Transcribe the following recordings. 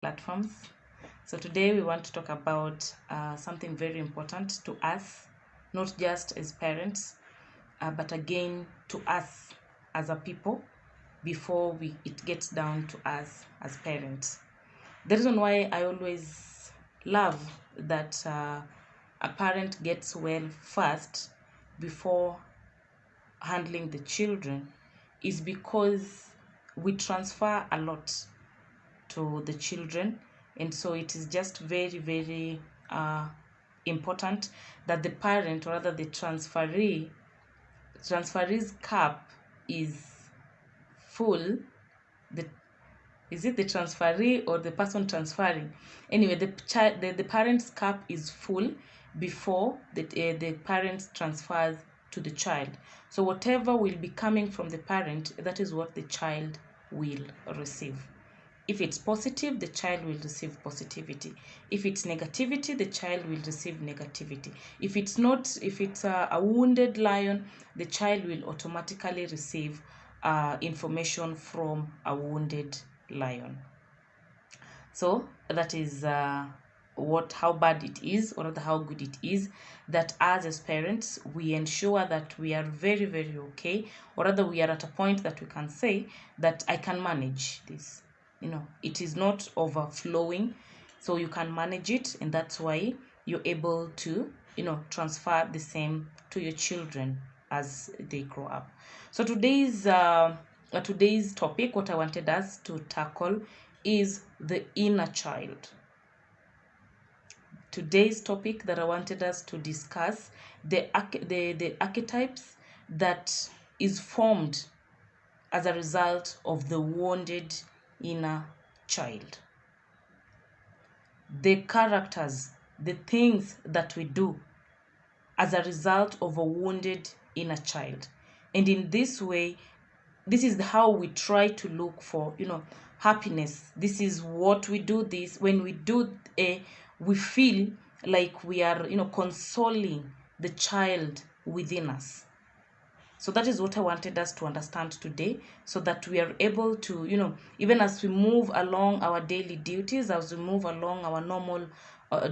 platforms. So today we want to talk about something very important to us, not just as parents, but again to us as a people before it gets down to us as parents. The reason why I always love that a parent gets well first before handling the children is because we transfer a lot to the children, and so it is just very important that the parent, or rather the transferee's cup is full. The Is it the transferee or the person transferring? Anyway, the parent's cup is full before the parent transfers to the child. So whatever will be coming from the parent, that is what the child will receive. If it's positive, the child will receive positivity. If it's negativity, the child will receive negativity. If it's a wounded lion, the child will automatically receive information from a wounded lion. So that is how bad it is, or rather how good it is, that as parents we ensure that we are very okay, or rather we are at a point that we can say that I can manage this. It is not overflowing, so you can manage it, and that's why you're able to transfer the same to your children as they grow up. So today's topic, what I wanted us to tackle is the inner child. Today's topic that I wanted us to discuss, the archetypes that is formed as a result of the wounded inner child. The characters, the things that we do as a result of a wounded inner child. And in this way, this is how we try to look for, happiness. This is what we do. This when we do we feel like we are, consoling the child within us. So that is what I wanted us to understand today, so that we are able to, even as we move along our daily duties, as we move along our normal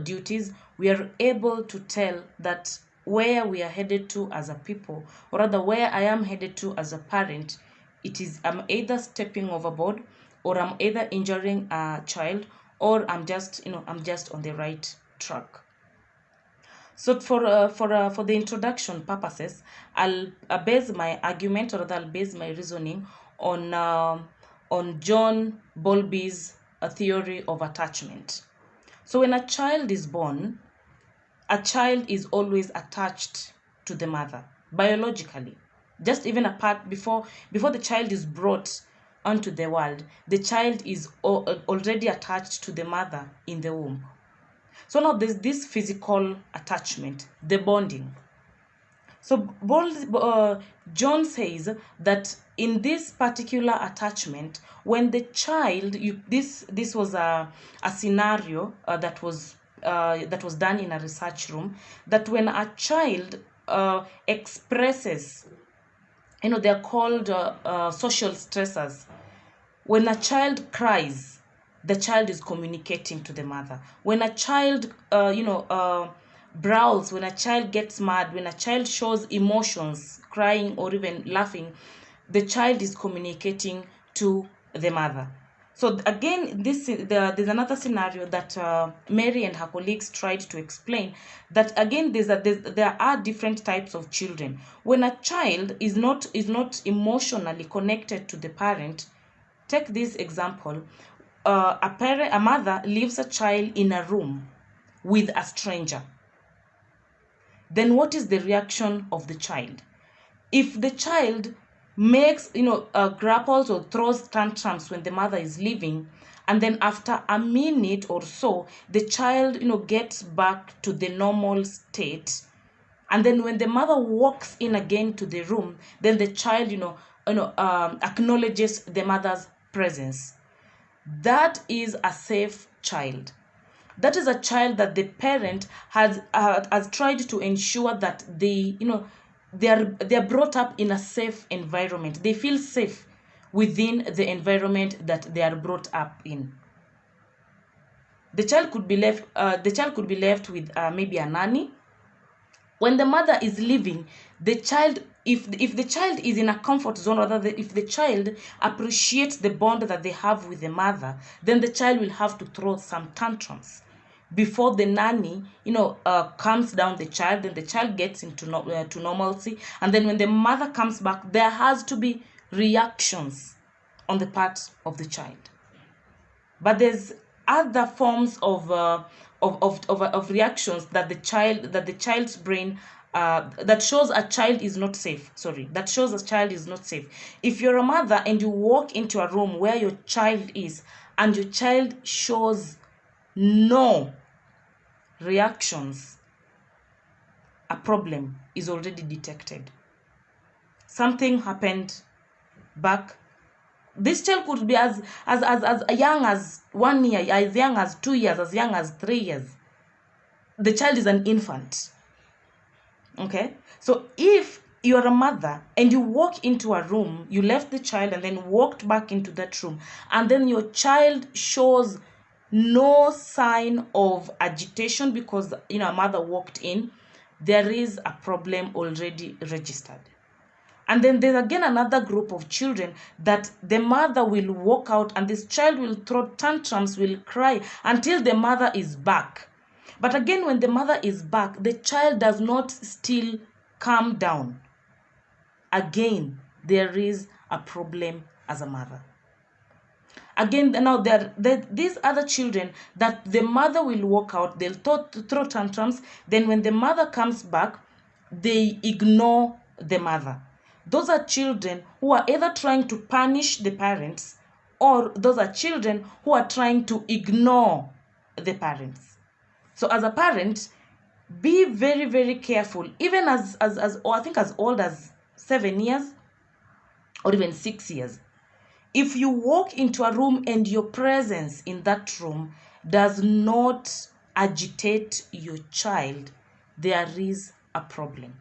duties, we are able to tell that where we are headed to as a people, or rather where I am headed to as a parent, I'm either stepping overboard, or I'm either injuring a child, or I'm just on the right track. So for the introduction purposes, I'll base my argument, or rather I'll base my reasoning on John Bowlby's theory of attachment. So when a child is born, a child is always attached to the mother biologically. Just even apart before the child is brought onto the world, the child is already attached to the mother in the womb. So now there's this physical attachment, the bonding. So John says that in this particular attachment, when the child, this was a scenario that was done in a research room, that when a child expresses, they're called social stressors. When a child cries, the child is communicating to the mother. When a child growls, when a child gets mad, when a child shows emotions, crying or even laughing, the child is communicating to the mother. So again, there's another scenario that Mary and her colleagues tried to explain, that again there are different types of children. When a child is not emotionally connected to the parent, take this example. A mother leaves a child in a room with a stranger. Then what is the reaction of the child? If the child makes, grapples or throws tantrums when the mother is leaving, and then after a minute or so, the child, gets back to the normal state, and then when the mother walks in again to the room, then the child, acknowledges the mother's presence. That is a safe child. That is a child that the parent has tried to ensure that they are brought up in a safe environment. They feel safe within the environment that they are brought up in. The child could be left with maybe a nanny. When the mother is leaving, the child, if the child is in a comfort zone, or if the child appreciates the bond that they have with the mother, then the child will have to throw some tantrums before the nanny calms down the child. Then the child gets into to normalcy, and then when the mother comes back, there has to be reactions on the part of the child. But there's other forms of reactions that the child's brain that shows a child is not safe. That shows a child is not safe. If you're a mother and you walk into a room where your child is, and your child shows no reactions, a problem is already detected. Something happened back. This child could be as young as 1 year, as young as 2 years, as young as 3 years. The child is an infant. Okay? So if you're a mother and you walk into a room, you left the child and then walked back into that room, and then your child shows no sign of agitation because a mother walked in, there is a problem already registered. And then there's again another group of children that the mother will walk out, and this child will throw tantrums, will cry until the mother is back. But again, when the mother is back, the child does not still calm down. Again, there is a problem as a mother. Again, now these other children that the mother will walk out, they'll throw tantrums. Then when the mother comes back, they ignore the mother. Those are children who are either trying to punish the parents, or those are children who are trying to ignore the parents. So as a parent, be very, very careful, even or I think as old as 7 years or even 6 years. If you walk into a room and your presence in that room does not agitate your child, there is a problem.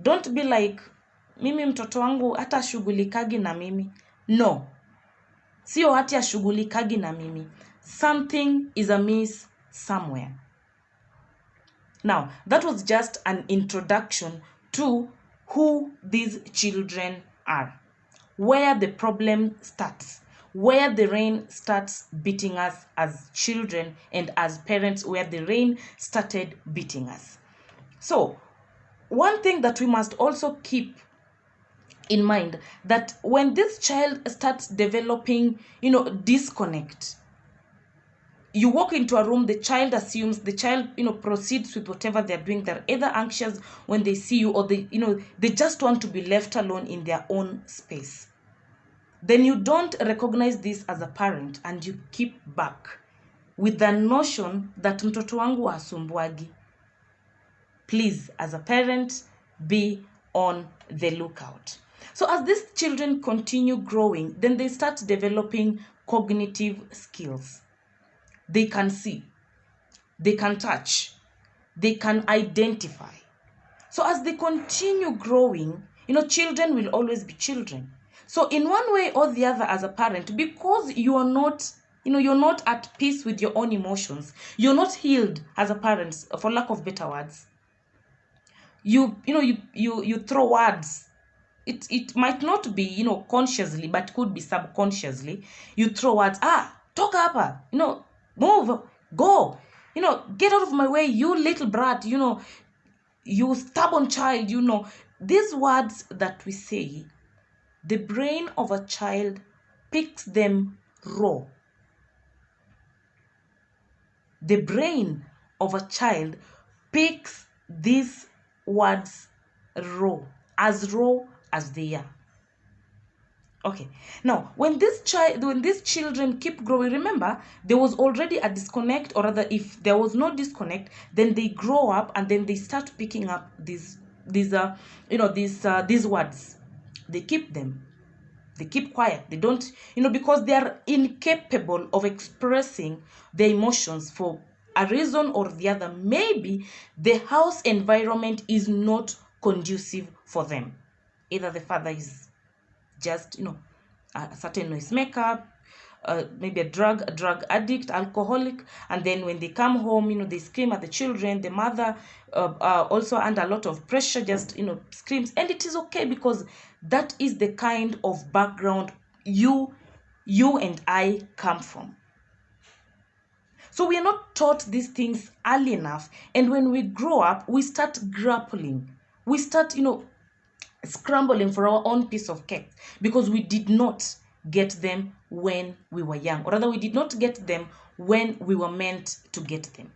Don't be like, mimi mtoto wangu hata shughulikagi na mimi. No. Sio hata shughulikagi na mimi. Something is amiss somewhere. Now, that was just an introduction to who these children are, where the problem starts, where the rain starts beating us as children and as parents, where the rain started beating us. So, one thing that we must also keep in mind, that when this child starts developing, disconnect, you walk into a room, the child proceeds with whatever they're doing. They're either anxious when they see you, or they just want to be left alone in their own space. Then you don't recognize this as a parent, and you keep back with the notion that mtoto wangu hasumbuagi. Please, as a parent, be on the lookout. So as these children continue growing, then they start developing cognitive skills. They can see, they can touch, they can identify. So as they continue growing, children will always be children. So in one way or the other, as a parent, because you are not, you're not at peace with your own emotions, you're not healed as a parent, for lack of better words, you throw words. It might not be, consciously, but could be subconsciously. You throw words, talk up, move, go, get out of my way, you little brat, you stubborn child, These words that we say, the brain of a child picks them raw. The brain of a child picks these words raw as they are. Okay. Now, when these children keep growing, remember, there was already a disconnect, or rather, if there was no disconnect, then they grow up and then they start picking up these words. They keep them. They keep quiet. They don't, because they are incapable of expressing their emotions for a reason or the other. Maybe the house environment is not conducive for them. Either the father is just, a certain noise maker, maybe a drug addict, alcoholic, and then when they come home, they scream at the children. The mother also under a lot of pressure, just screams, and it is okay, because that is the kind of background you and I come from. So we are not taught these things early enough, and when we grow up, we start grappling. We start, scrambling for our own piece of cake, because we did not get them when we were young, or rather we did not get them when we were meant to get them.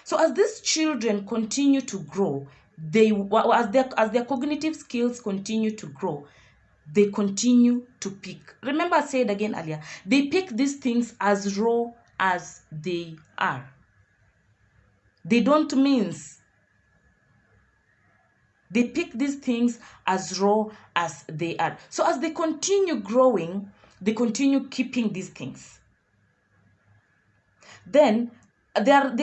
So as these children continue to grow, as their cognitive skills continue to grow, they continue to pick. Remember, I said again earlier, they pick these things as raw as they are. They don't mince. They pick these things as raw as they are. So as they continue growing, they continue keeping these things. Then there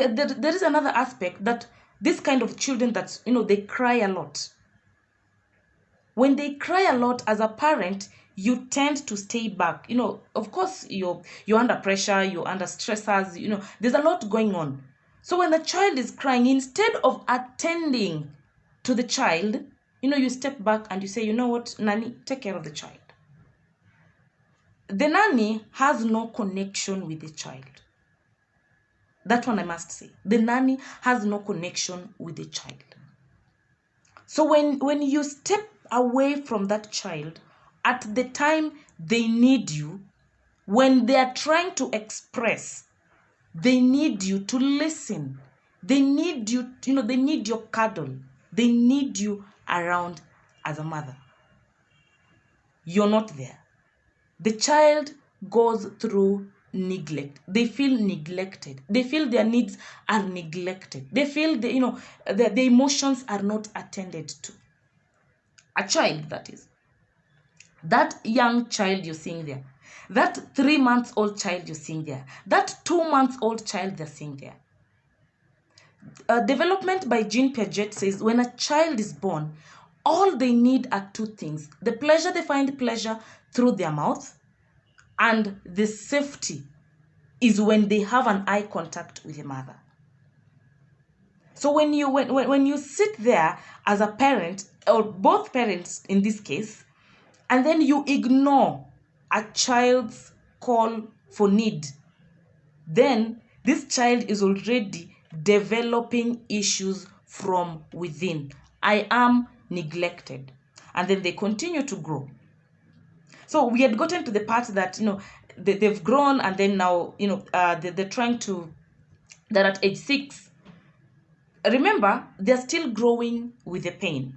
is another aspect, that this kind of children that, they cry a lot. When they cry a lot, as a parent, you tend to stay back. Of course, you're under pressure, you're under stressors, there's a lot going on. So when the child is crying, instead of attending to the child, you step back and you say, you know what, nanny, take care of the child. The nanny has no connection with the child. That one I must say. The nanny has no connection with the child. So when you step away from that child at the time they need you, when they are trying to express, they need you to listen. They need you, they need your cuddle. They need you around as a mother. You're not there. The child goes through neglect. They feel neglected. They feel their needs are neglected. They feel the emotions are not attended to. A child, that is. That young child you're seeing there. That 3-month-old child you're seeing there. That 2-month-old child they're seeing there. Development by Jean Piaget says when a child is born, all they need are 2 things. The pleasure, they find pleasure through their mouth, and the safety is when they have an eye contact with a mother. So when you sit there as a parent, or both parents in this case, and then you ignore a child's call for need, then this child is already developing issues from within. I am neglected. And then they continue to grow. So we had gotten to the part that, they've grown, and then now, they're trying to, they're at age 6. Remember, they're still growing with the pain.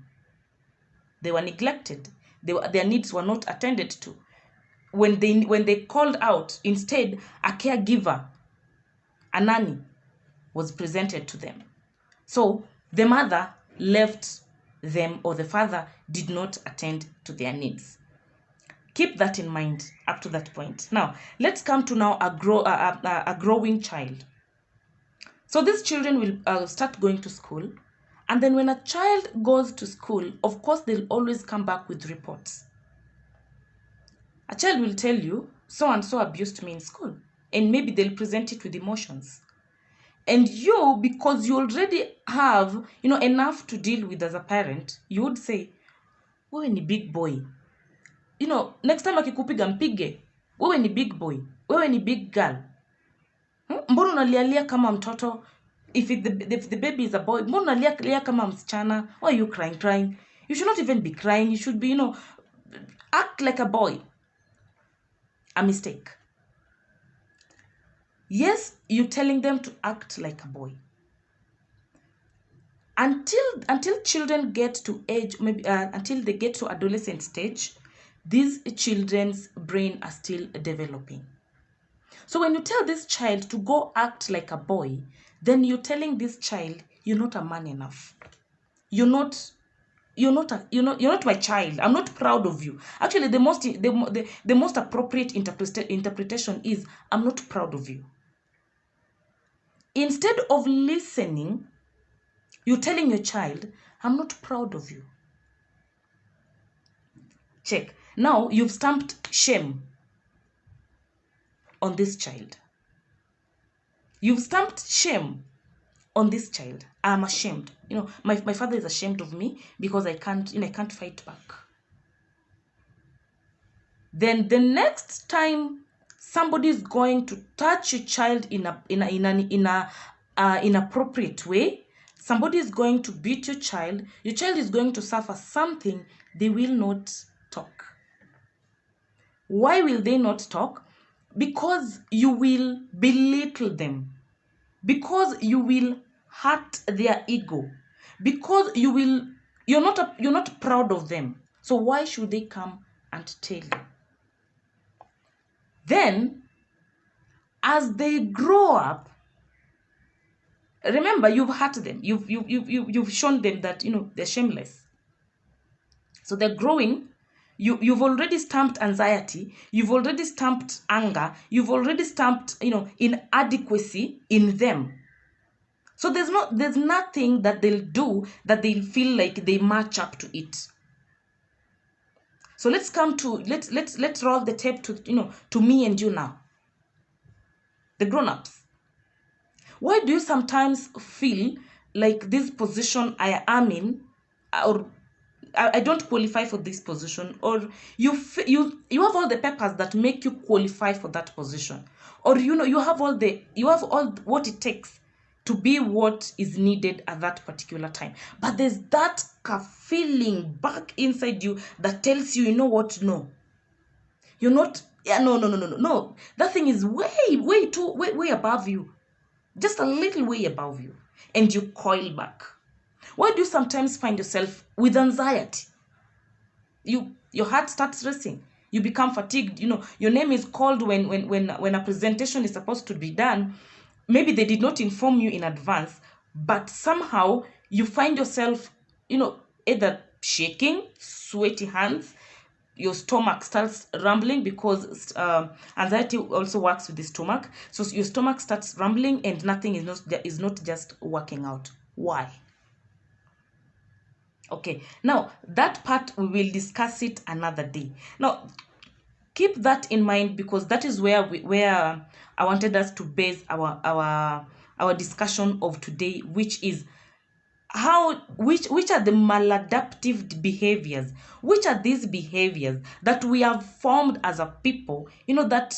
They were neglected. Their needs were not attended to. When they called out, instead, a caregiver, a nanny, was presented to them. So the mother left them, or the father did not attend to their needs. Keep that in mind up to that point. Now, let's come to now a growing child. So these children will start going to school. And then when a child goes to school, of course, they'll always come back with reports. A child will tell you, so-and-so abused me in school. And maybe they'll present it with emotions. And you, because you already have, enough to deal with as a parent, you would say, wewe ni big boy. Next time akikupiga mpige, wewe ni big boy. Wewe ni big girl. Mbona unalialia kama mtoto? If the baby is a boy, mbona unalialia kama msichana? Why are you crying? You should not even be crying. You should be, act like a boy. A mistake. Yes, you're telling them to act like a boy. Until children get to age, maybe until they get to adolescent stage, these children's brain are still developing. So when you tell this child to go act like a boy, then you're telling this child you're not a man enough. You're not my child. I'm not proud of you. Actually, the most appropriate interpretation is I'm not proud of you. Instead of listening, you're telling your child, I'm not proud of you. Check. Now you've stamped shame. on this child. You've stamped shame on this child. I'm ashamed. My father is ashamed of me because I can't fight back. Then the next time somebody is going to touch your child in an inappropriate way, somebody is going to beat your child is going to suffer something, they will not talk. Why will they not talk? Because you will belittle them, because you will hurt their ego, because you're not proud of them. So why should they come and tell you? Then as they grow up, remember, you've hurt them, you've shown them that they're shameless. So they're growing. You've already stamped anxiety, you've already stamped anger, you've already stamped inadequacy in them. So there's nothing that they'll do that they'll feel like they match up to it. So let's roll the tape to me and you now, the grown-ups. Why do you sometimes feel like this position I am in, or I don't qualify for this position, or you have all the papers that make you qualify for that position, or you have all what it takes to be what is needed at that particular time, but there's that feeling back inside you that tells you, no, you're not. Yeah, no. That thing is way above you, just a little way above you, and you coil back. Why do you sometimes find yourself with anxiety? Your heart starts racing. You become fatigued. Your name is called when a presentation is supposed to be done. Maybe they did not inform you in advance, but somehow you find yourself, either shaking, sweaty hands, your stomach starts rumbling, because anxiety also works with the stomach. So your stomach starts rumbling and nothing is not just working out. Why? Okay, now that part we will discuss it another day. Now keep that in mind, because that is where I wanted us to base our discussion of today, which is which are the maladaptive behaviors, which are these behaviors that we have formed as a people, that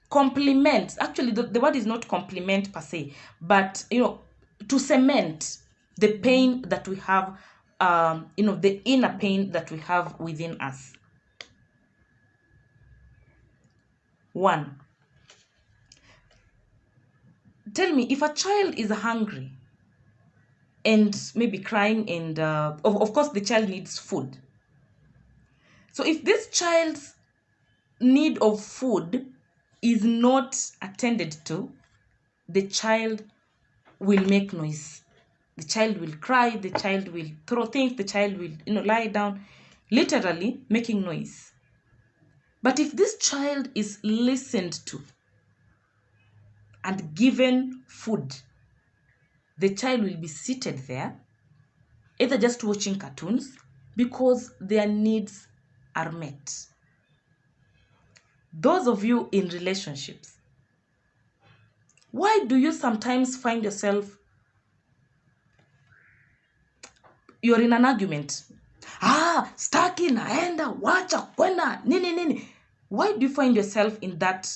complement, actually the word is not complement per se, but to cement the pain that we have, the inner pain that we have within us. 1, tell me, if a child is hungry and maybe crying, and of course the child needs food. So if this child's need of food is not attended to, the child will make noise. The child will cry, the child will throw things, the child will lie down, literally making noise. But if this child is listened to and given food, the child will be seated there, either just watching cartoons, because their needs are met. Those of you in relationships, why do you sometimes find yourself, you're in an argument, staki naenda wacha kwenda nini? Why do you find yourself in that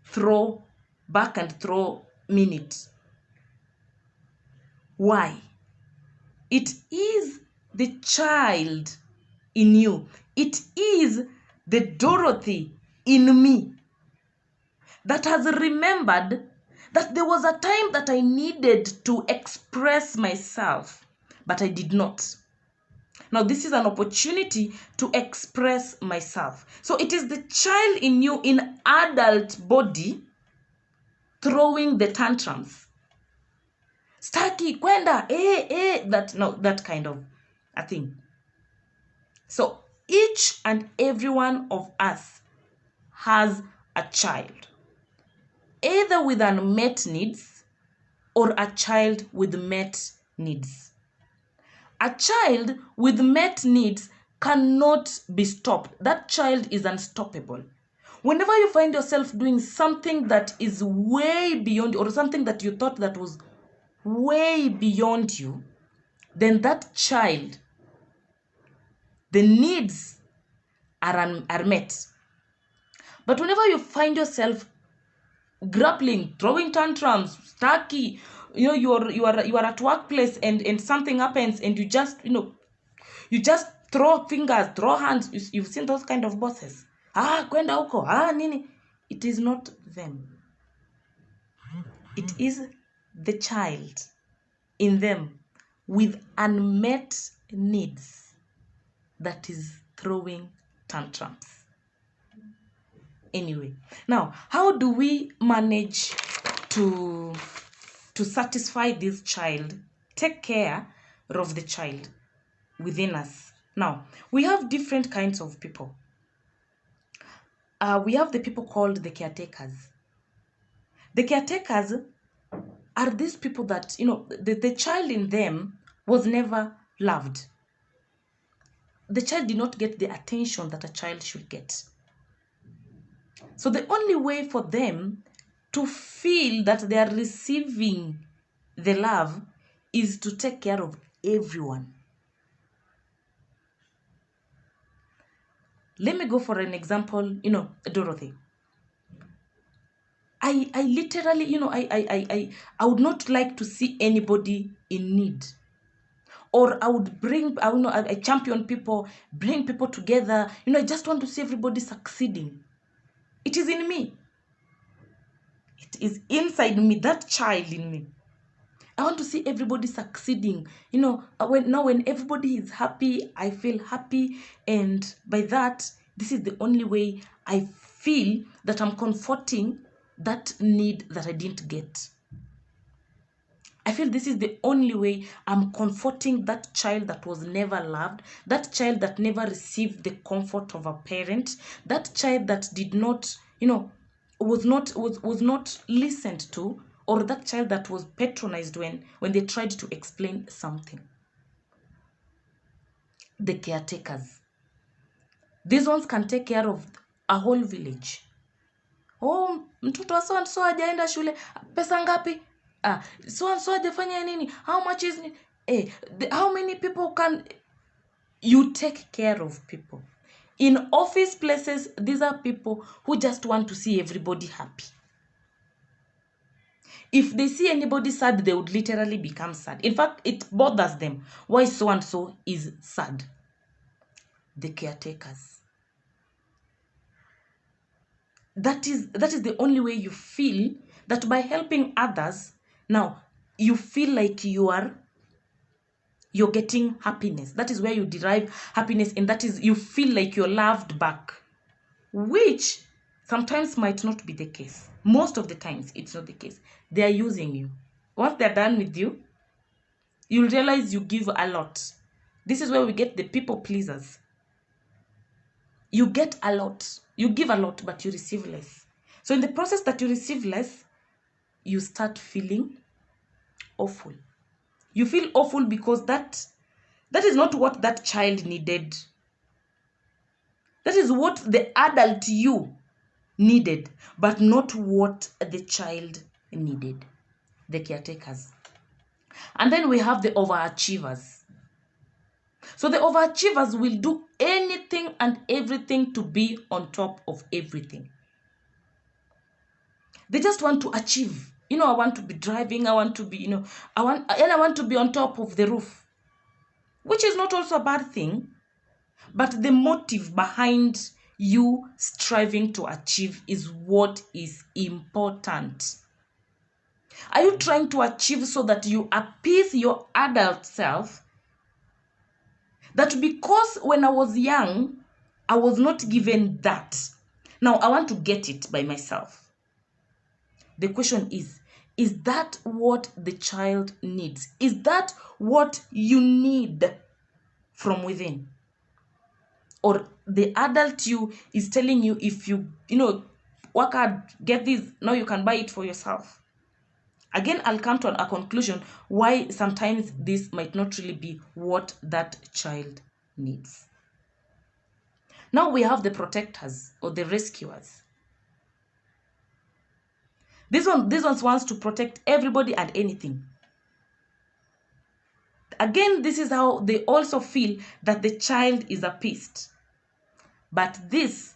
throw back and throw minute? Why? It is the child in you. It is the Dorothy in me that has remembered that there was a time that I needed to express myself, but I did not. Now this is an opportunity to express myself. So it is the child in you, in adult body, throwing the tantrums. Staki kwenda, that kind of a thing. So each and every one of us has a child, either with unmet needs or a child with met needs. A child with met needs cannot be stopped. That child is unstoppable. Whenever you find yourself doing something that is way beyond, or something that you thought that was way beyond you, then that child, the needs are met. But whenever you find yourself grappling, throwing tantrums, stucky, you are at workplace, and something happens, and you just throw fingers, throw hands. You've seen those kind of bosses. Kwenda huko, nini. It is not them. It is the child in them with unmet needs that is throwing tantrums. Anyway, now, how do we manage to satisfy this child, take care of the child within us? Now, we have different kinds of people. We have the people called the caretakers. The caretakers are these people that, the child in them was never loved. The child did not get the attention that a child should get. So the only way for them to feel that they are receiving the love is to take care of everyone. Let me go for an example, Dorothy. I literally, I would not like to see anybody in need. Or I would I champion people, bring people together. I just want to see everybody succeeding. It is in me. It is inside me, that child in me. I want to see everybody succeeding. When everybody is happy, I feel happy. And by that, this is the only way I feel that I'm comforting that need that I didn't get. I feel this is the only way I'm comforting that child that was never loved, that child that never received the comfort of a parent, that child that did not, was not listened to, or that child that was patronized when they tried to explain something. The caretakers. These ones can take care of a whole village. Mtoto wa so and so hajaenda shule, pesa ngapi? So and so hajafanya nini? How much is how many people can you take care of? People in office places, these are people who just want to see everybody happy. If they see anybody sad, they would literally become sad. In fact, it bothers them why so and so is sad. The caretakers. That is the only way you feel that by helping others, now you feel like you're getting happiness. That is where you derive happiness, and that is you feel like you're loved back, which sometimes might not be the case. Most of the times it's not the case. They are using you. Once they're done with you, you'll realize you give a lot. This is where we get the people pleasers. You get a lot. You give a lot, but you receive less. So in the process that you receive less, you start feeling awful. You feel awful because that is not what that child needed. That is what the adult you needed, but not what the child needed. The caretakers. And then we have the overachievers. So the overachievers will do anything and everything to be on top of everything. They just want to achieve. I want to be driving. I want to be, I want to be on top of the roof, which is not also a bad thing, but the motive behind you striving to achieve is what is important. Are you trying to achieve so that you appease your adult self? That because when I was young, I was not given that. Now I want to get it by myself. The question is that what the child needs? Is that what you need from within? Or the adult you is telling you, if you, work hard, get this, now you can buy it for yourself. Again, I'll come to a conclusion why sometimes this might not really be what that child needs. Now we have the protectors or the rescuers. This one wants to protect everybody and anything. Again, this is how they also feel that the child is a beast. But this,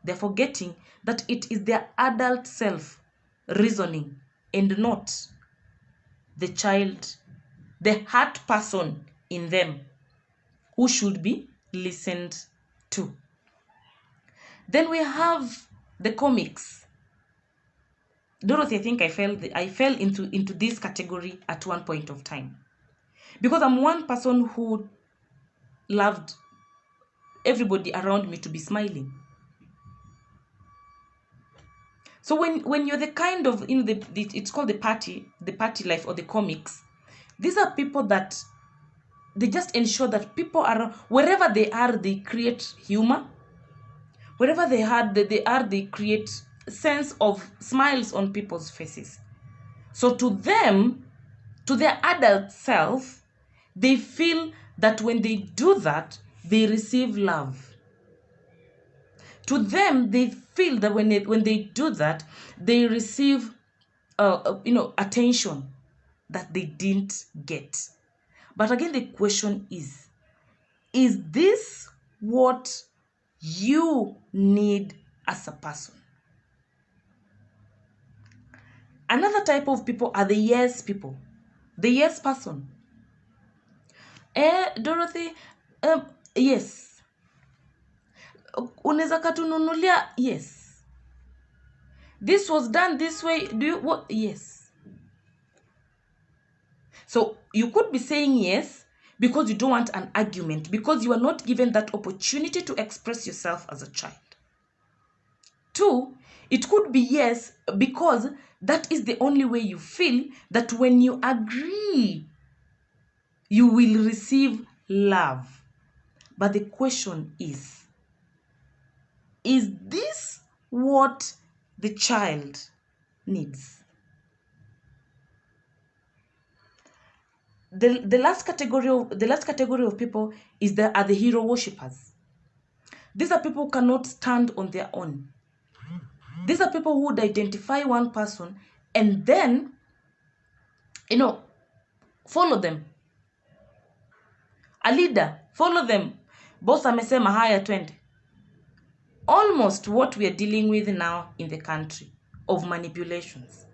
they're forgetting that it is their adult self reasoning and not the child, the heart person in them who should be listened to. Then we have the comics. Dorothy, I think I fell into this category at one point of time. Because I'm one person who loved everybody around me to be smiling. So when you're the kind of, it's called the party life or the comics, these are people that they just ensure that people are, wherever they are, they create humor. Wherever they are, they create sense of smiles on people's faces. So to them, to their adult self, they feel that when they do that, they receive love. To them, they feel that when they do that, they receive attention that they didn't get. But again, the question is this what you need as a person? Another type of people are the yes people. The yes person. Dorothy, yes. Unaweza katununulia? Yes. This was done this way. Do you what? Yes. So you could be saying yes because you don't want an argument, because you are not given that opportunity to express yourself as a child. 2, it could be yes because that is the only way you feel that when you agree, you will receive love. But the question is this what the child needs? The last category of people are the hero worshippers. These are people who cannot stand on their own. These are people who would identify one person and then, follow them. A leader, follow them. Boss amesema haya twende. Almost what we are dealing with now in the country of manipulations.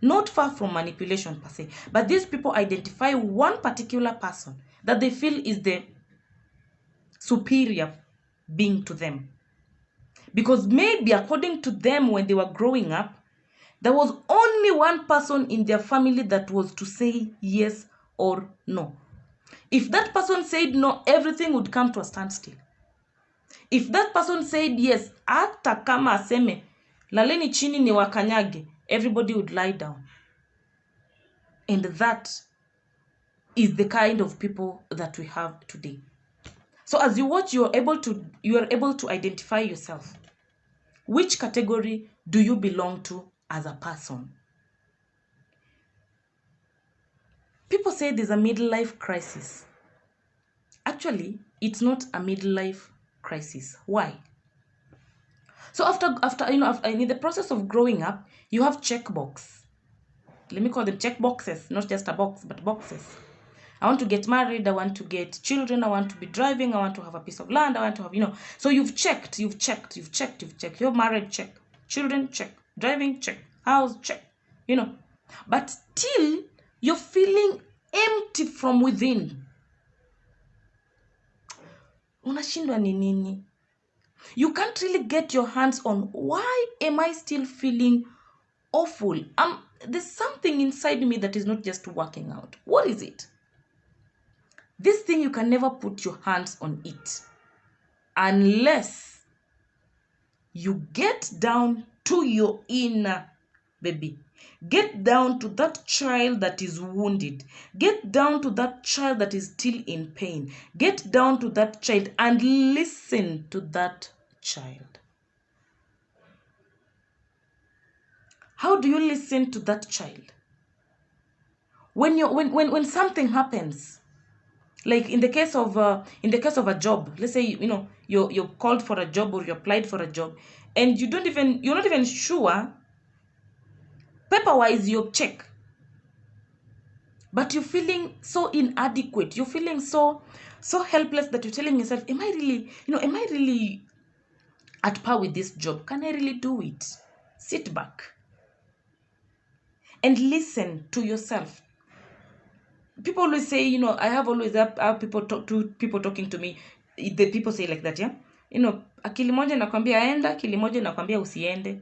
Not far from manipulation per se, but these people identify one particular person that they feel is the superior being to them. Because maybe according to them when they were growing up, there was only one person in their family that was to say yes or no. If that person said no, everything would come to a standstill. If that person said yes, hata kama aseme, laleni chini ni wakanyage, everybody would lie down. And that is the kind of people that we have today. So as you watch, you are able to identify yourself. Which category do you belong to as a person? People say there's a midlife crisis. Actually, it's not a midlife crisis. Why? So after in the process of growing up, you have checkbox. Let me call them checkboxes, not just a box, but boxes. I want to get married, I want to get children, I want to be driving, I want to have a piece of land, I want to have, So you've checked. You're married, check. Children, check. Driving, check. House, check. But still, you're feeling empty from within. Unashindwa ni nini? You can't really get your hands on why am I still feeling awful? There's something inside me that is not just working out. What is it? This thing, you can never put your hands on it unless you get down to your inner baby. Get down to that child that is wounded. Get down to that child that is still in pain. Get down to that child and listen to that child. How do you listen to that child? When something happens, like in the case of a job, let's say you're called for a job or you applied for a job, and you're not even sure. Paper-wise, you check. But you're feeling so inadequate. You're feeling so helpless that you're telling yourself, am I really at par with this job? Can I really do it? Sit back and listen to yourself. People always say, I have always have people talking to me. The people say like that, yeah? Akili moja nakwambia enda, akili moja nakwambia usiende.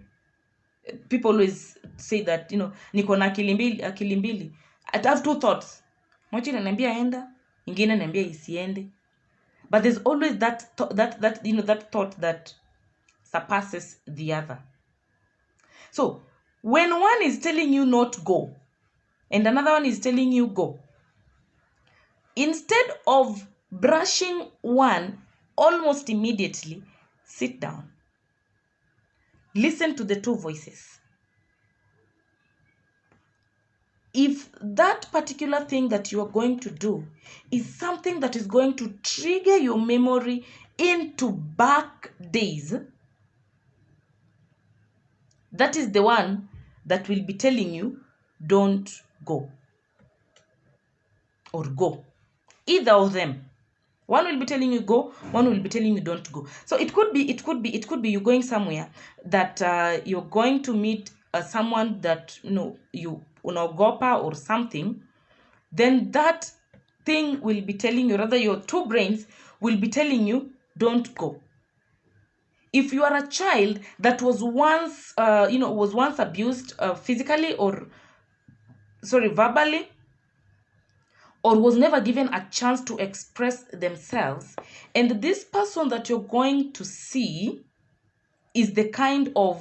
People always say that, niko na akili mbili. I have two thoughts. Moja inaniambia enda, ingine inaniambia isiende. But there's always that thought that surpasses the other. So, when one is telling you not go, and another one is telling you go, instead of brushing one almost immediately, sit down. Listen to the two voices. If that particular thing that you are going to do is something that is going to trigger your memory into back days, that is the one that will be telling you, don't go. Or go. Either of them. One will be telling you go, one will be telling you don't go. So it could be you're going somewhere that you're going to meet someone that you unaogopa or something. Then that thing will be telling you, rather your two brains will be telling you, don't go. If you are a child that was once abused physically or verbally, or was never given a chance to express themselves, and this person that you're going to see is the kind of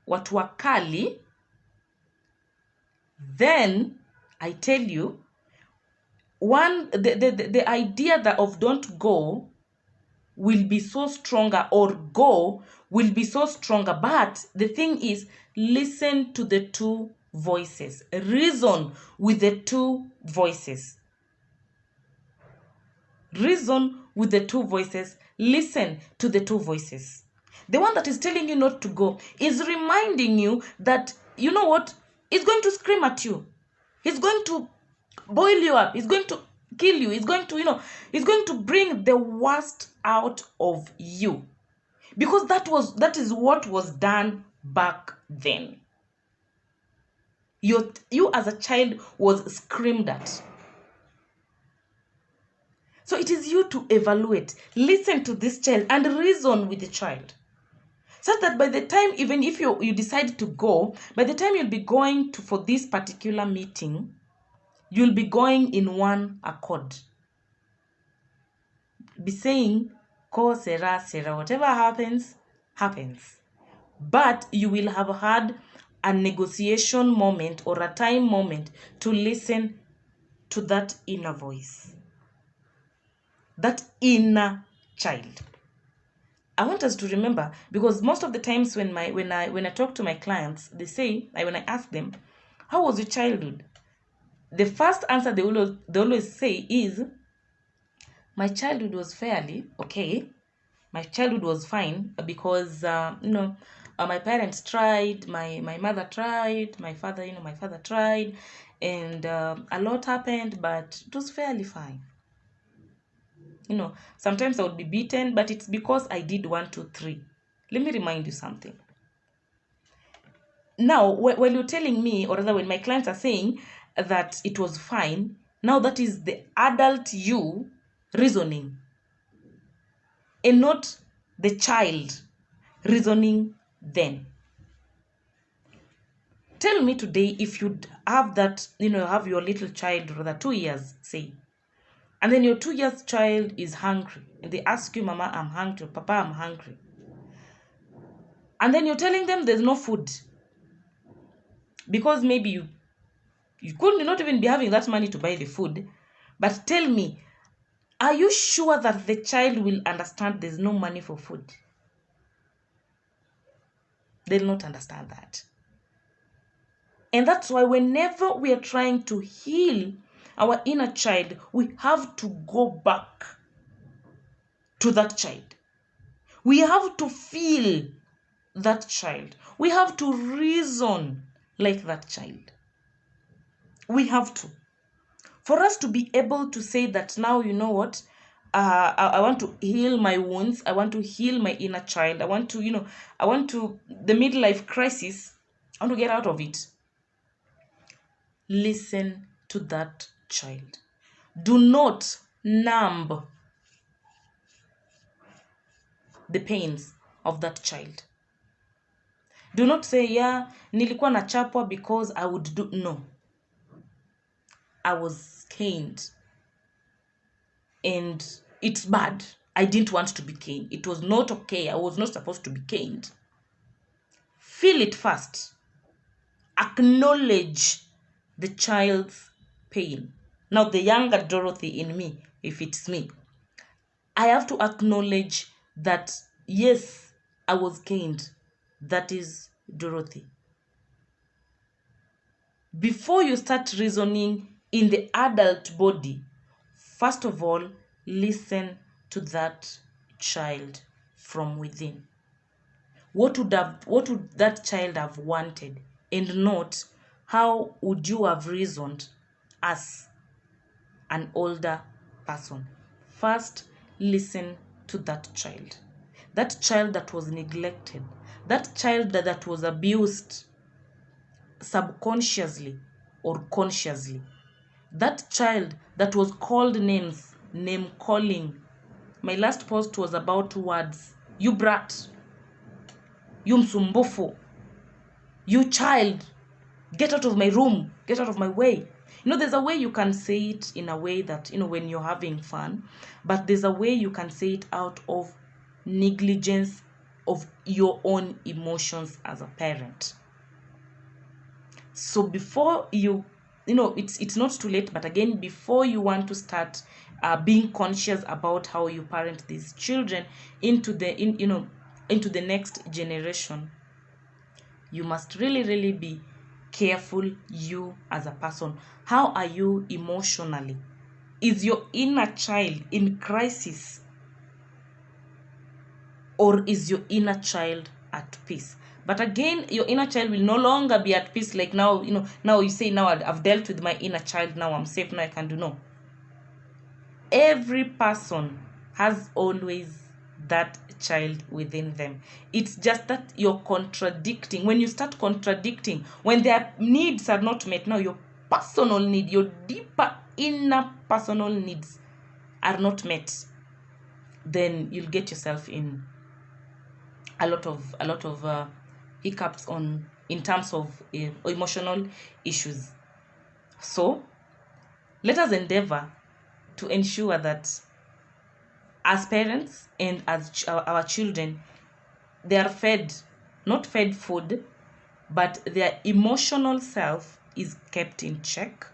watu wakali, then I tell you, the idea that of don't go will be so stronger, or go will be so stronger. But the thing is, listen to the two voices. Reason with the two voices. Reason with the two voices. Listen to the two voices. The one that is telling you not to go is reminding you that, you know what, he's going to scream at you. He's going to boil you up. He's going to kill you. He's going to, he's going to bring the worst out of you. Because that is what was done back then. You as a child was screamed at. So it is you to evaluate, listen to this child and reason with the child. Such that by the time, even if you decide to go, by the time you'll be going for this particular meeting, you'll be going in one accord. Be saying, ko sera, whatever happens, happens. But you will have had a negotiation moment or a time moment to listen to that inner voice. That inner child. I want us to remember, because most of the times when I talk to my clients, they say, when I ask them, how was your childhood? The first answer they always say is, my childhood was fairly okay. My childhood was fine because my parents tried, my mother tried, my father tried, and a lot happened, but it was fairly fine. Sometimes I would be beaten, but it's because I did 1, 2, 3. Let me remind you something. Now, when you're telling me, or rather when my clients are saying that it was fine, now that is the adult you reasoning, and not the child reasoning then. Tell me today, if you have that, have your little child, rather 2 years, say, and then your 2 years child is hungry, and they ask you, Mama, I'm hungry, Papa, I'm hungry. And then you're telling them there's no food. Because maybe you could not even be having that money to buy the food. But tell me, are you sure that the child will understand there's no money for food? They'll not understand that. And that's why whenever we are trying to heal our inner child, we have to go back to that child. We have to feel that child. We have to reason like that child. We have to. For us to be able to say that now, you know what, I want to heal my wounds, I want to heal my inner child, I want to, the midlife crisis, I want to get out of it. Listen to that child. Do not numb the pains of that child. Do not say, yeah, nilikuwa nachapwa because I would do. No. I was caned. And it's bad. I didn't want to be caned. It was not okay. I was not supposed to be caned. Feel it first. Acknowledge the child's pain. Now, the younger Dorothy in me, if it's me, I have to acknowledge that, yes, I was caned. That is Dorothy. Before you start reasoning in the adult body, first of all, listen to that child from within. What would that child have wanted, and not how would you have reasoned as an older person? First, listen to that child. That child that was neglected. That child that was abused subconsciously or consciously. That child that was called names, name calling. My last post was about words. You brat. You msumbufu. You child. Get out of my room. Get out of my way. There's a way you can say it in a way that, when you're having fun, but there's a way you can say it out of negligence of your own emotions as a parent. So before it's not too late, but again, before you want to start being conscious about how you parent these children into the next generation, you must really, really be careful. You as a person, how are you emotionally? Is your inner child in crisis, or is your inner child at peace? But again, your inner child will no longer be at peace. Like now, now you say, now I've dealt with my inner child, now I'm safe, now I can do. No. Every person has always that child within them. It's just that you're contradicting. When you start contradicting, when their needs are not met, now your personal need, your deeper inner personal needs are not met, then you'll get yourself in a lot of hiccups in terms of emotional issues. So let us endeavor to ensure that as parents and as our children, they are not fed food, but their emotional self is kept in check.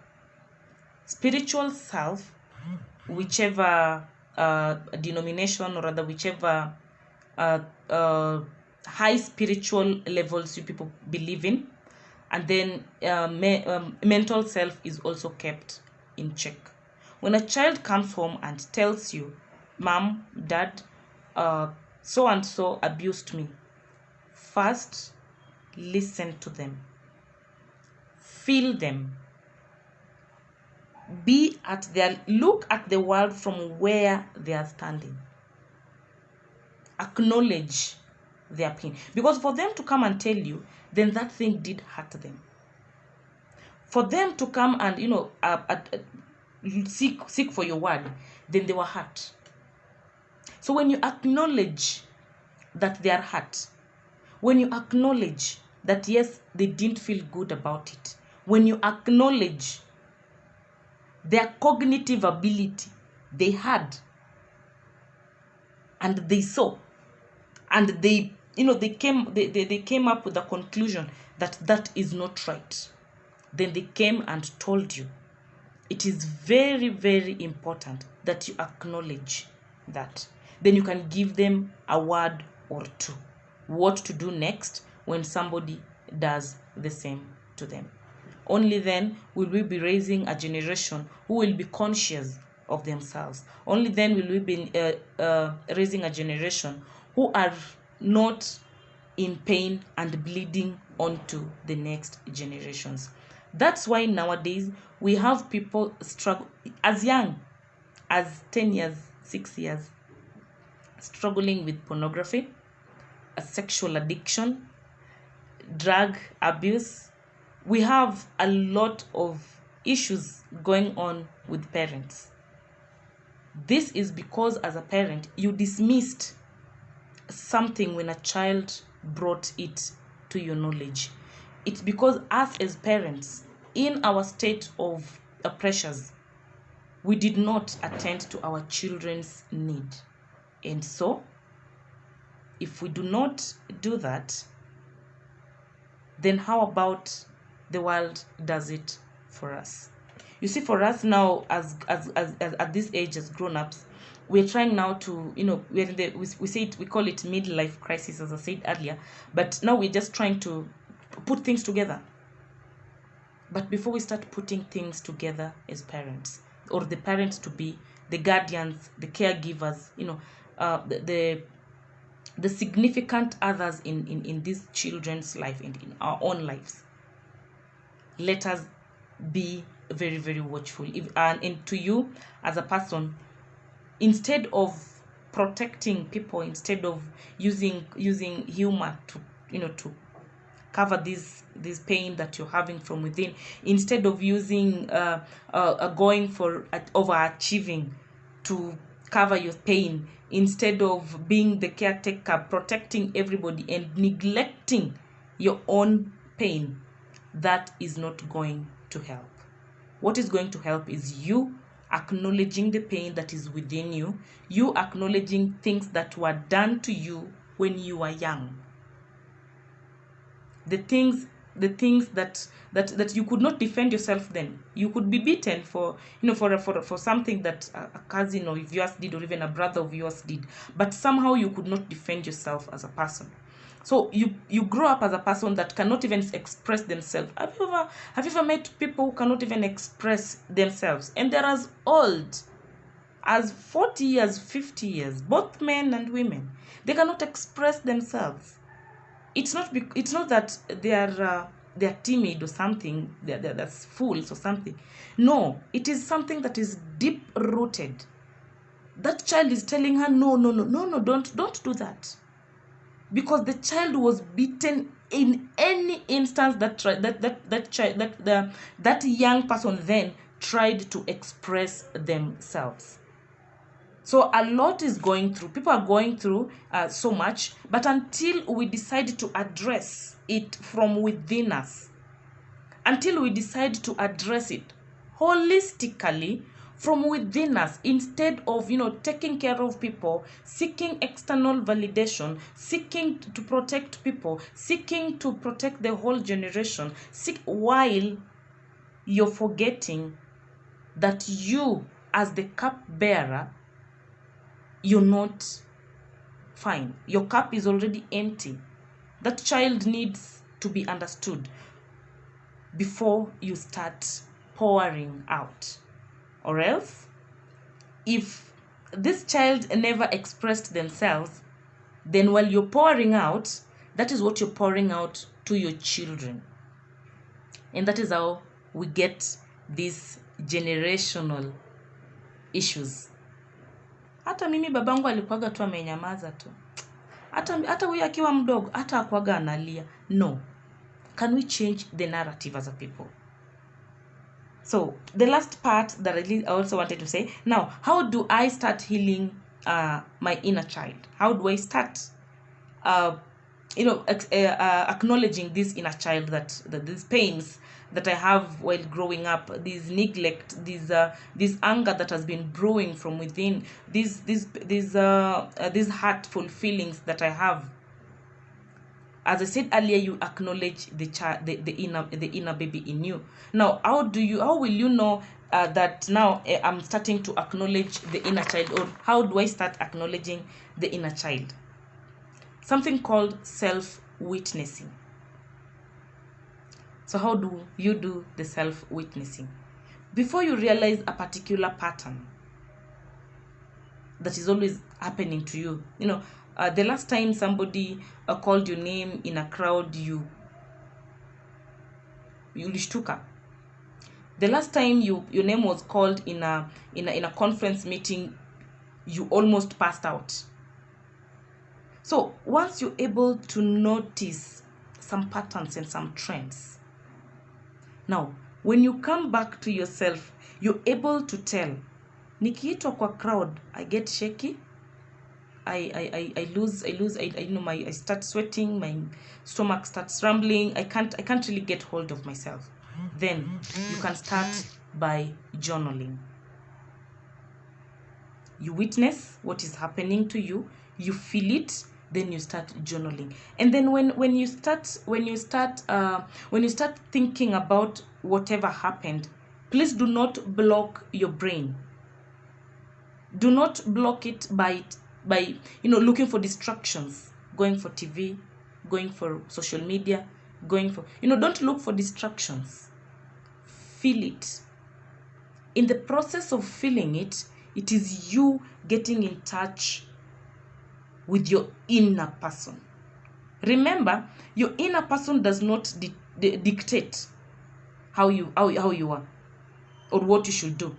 Spiritual self, whichever denomination, or rather whichever high spiritual levels you people believe in, and then mental self is also kept in check. When a child comes home and tells you, Mom, Dad, so and so abused me, first listen to them, feel them, look at the world from where they are standing. Acknowledge their pain. Because for them to come and tell you, then that thing did hurt them. For them to come and, seek for your word, then they were hurt. So when you acknowledge that they are hurt, when you acknowledge that, yes, they didn't feel good about it, when you acknowledge their cognitive ability they had, and they saw, and they came up with the conclusion that that is not right, then they came and told you. It is very, very important that you acknowledge that. Then you can give them a word or two, what to do next when somebody does the same to them. Only then will we be raising a generation who will be conscious of themselves. Only then will we be raising a generation who are not in pain and bleeding on to the next generations. That's why nowadays we have people struggle as young as 10 years, 6 years, struggling with pornography, a sexual addiction, drug abuse. We have a lot of issues going on with parents. This is because as a parent, you dismissed something when a child brought it to your knowledge. It's because us as parents, in our state of pressures, we did not attend to our children's need. And so, if we do not do that, then how about the world does it for us? You see, for us now, as at this age, as grown-ups, we're trying now to, we're in we call it midlife crisis, as I said earlier, but now we're just trying to put things together. But before we start putting things together as parents, or the parents to be, the guardians, the caregivers, the significant others in these children's life and in our own lives, let us be very, very watchful. And to you as a person, instead of protecting people, instead of using humor to cover this pain that you're having from within, instead of using going for overachieving to cover your pain, instead of being the caretaker, protecting everybody and neglecting your own pain, that is not going to help. What is going to help is you acknowledging the pain that is within you, you acknowledging things that were done to you when you were young. The things that you could not defend yourself then. You could be beaten for something that a cousin of yours did, or even a brother of yours did, but somehow you could not defend yourself as a person. So you grow up as a person that cannot even express themselves. Have you ever met people who cannot even express themselves, and they're as old as 40 years, 50 years, both men and women? They cannot express themselves. It's not that they're timid or something, that's fools or something. No, it is something that is deep rooted. That child is telling her, no, don't do that. Because the child was beaten in any instance that young person then tried to express themselves. So a lot is going through. People are going through so much, but until we decide to address it from within us, until we decide to address it holistically from within us, instead of taking care of people, seeking external validation, seeking to protect people, seeking to protect the whole generation, while you're forgetting that you, as the cup bearer, you're not fine. Your cup is already empty. That child needs to be understood before you start pouring out. Or else, if this child never expressed themselves, then while you're pouring out, that is what you're pouring out to your children. And that is how we get these generational issues. Hata mimi babangu alikuwaga tu amenyamaza tu. Hata huyu akiwa mdogo, hata akuwaga analia. No. Can we change the narrative as a people? So, the last part that I also wanted to say, now, how do I start healing my inner child? How do I start, acknowledging this inner child, that these pains that I have while growing up, this neglect, this anger that has been brewing from within, these hurtful feelings that I have. As I said earlier, you acknowledge the child, the inner baby in you. Now, how will you know that now I'm starting to acknowledge the inner child, or how do I start acknowledging the inner child? Something called self-witnessing. So how do you do the self-witnessing? Before you realize a particular pattern that is always happening to you, the last time somebody called your name in a crowd, you ulishtuka. The last time your name was called in a conference meeting, you almost passed out. So once you're able to notice some patterns and some trends, now when you come back to yourself, you're able to tell, nikiitwa kwa crowd, I get shaky, I lose, I start sweating, my stomach starts rumbling, I can't really get hold of myself. Then you can start by journaling. You witness what is happening to you, you feel it, then you start journaling. And then when you start thinking about whatever happened, please do not block your brain. Do not block it by looking for distractions, going for TV, going for social media, going for, don't look for distractions. Feel it. In the process of feeling it, it is you getting in touch with your inner person. Remember, your inner person does not dictate how you are or what you should do,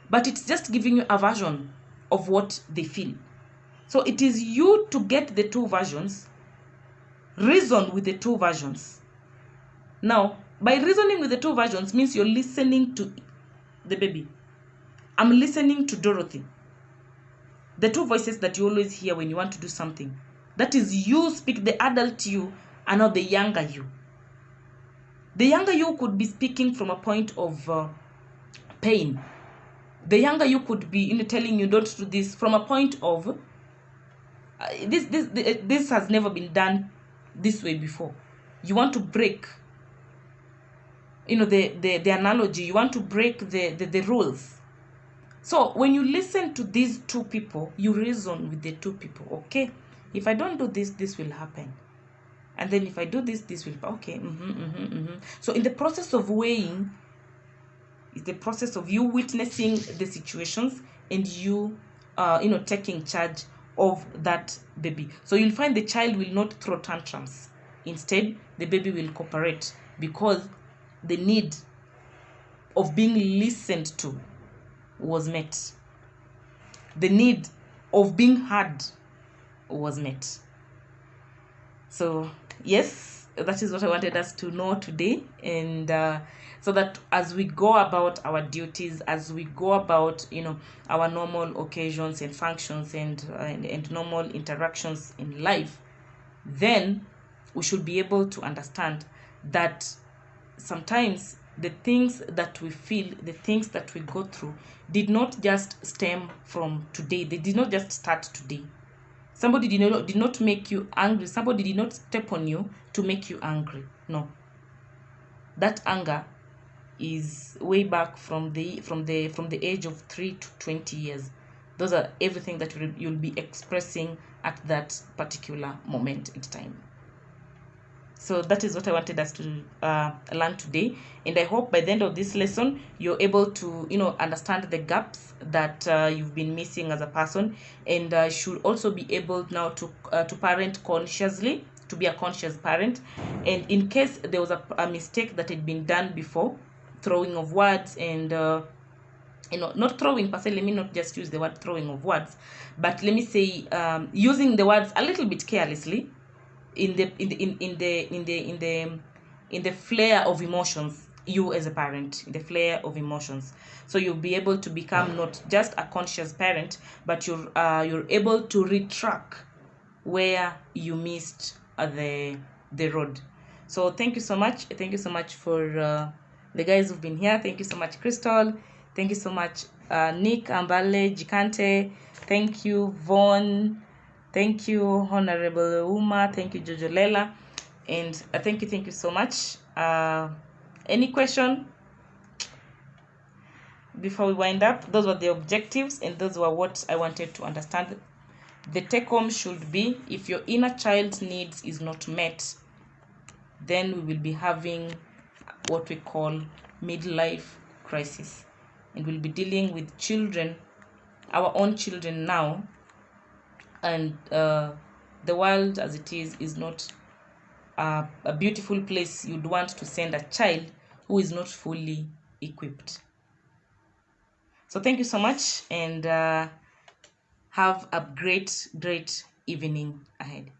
but it's just giving you a version of what they feel. So it is you to get the two versions, reason with the two versions. Now, by reasoning with the two versions means you're listening to the baby. I'm listening to Dorothy. The two voices that you always hear when you want to do something. That is you speak, the adult you, and not the younger you. The younger you could be speaking from a point of pain. The younger you could be telling you don't do this from a point of this has never been done this way before. You want to break the analogy, you want to break the rules. So when you listen to these two people, you reason with the two people. Okay, if I don't do this, this will happen. And then if I do this, this will, okay. So in the process of weighing, it's the process of you witnessing the situations and you, taking charge of that baby. So you'll find the child will not throw tantrums. Instead, the baby will cooperate because the need of being listened to was met. The need of being heard was met. So yes, that is what I wanted us to know today, and so that as we go about our duties, as we go about our normal occasions and functions and normal interactions in life, then we should be able to understand that sometimes the things that we feel, the things that we go through did not just stem from today. They did not just start today. Somebody did not make you angry. Somebody did not step on you to make you angry. No. That anger is way back from the age of 3 to 20 years. Those are everything that you'll be expressing at that particular moment in time. So that is what I wanted us to learn today, and I hope by the end of this lesson you're able to understand the gaps that you've been missing as a person, and should also be able now to parent consciously, to be a conscious parent. And in case there was a mistake that had been done before, throwing of words and not throwing per se, let me not just use the word throwing of words, but let me say using the words a little bit carelessly, in the flare of emotions, you as a parent, in the flare of emotions. So you'll be able to become not just a conscious parent, but you're able to retrack where you missed the road. So thank you so much for the guys who've been here. Thank you so much, Crystal. Thank you so much, Nick, Ambale, Jikante. Thank you, Vaughn. Thank you, Honorable Uma. Thank you, Jojo Lela. And thank you so much. Any question before we wind up? Those were the objectives, and those were what I wanted to understand. The take-home should be, if your inner child's needs is not met, then we will be having what we call midlife crisis. And we'll be dealing with children, our own children now, and the world as it is not a beautiful place you'd want to send a child who is not fully equipped. So thank you so much, and have a great evening ahead.